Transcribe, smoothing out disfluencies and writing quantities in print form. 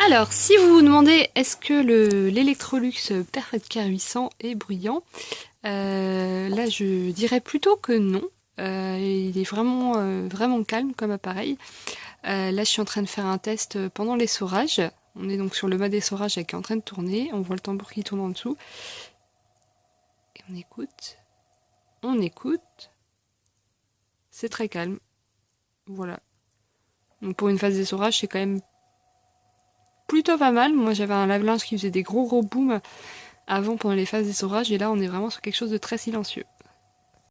Alors, si vous vous demandez est-ce que l'Electrolux Perfect Care 800 est bruyant, là je dirais plutôt que non. Il est vraiment calme comme appareil. Là je suis en train de faire un test pendant l'essorage. On est donc sur le mode essorage qui est en train de tourner. On voit le tambour qui tourne en dessous. Et on écoute. On écoute. C'est très calme. Voilà. Donc pour une phase d'essorage, c'est quand même plutôt pas mal. Moi j'avais un lave-linge qui faisait des gros booms avant pendant les phases d'essorage et là on est vraiment sur quelque chose de très silencieux.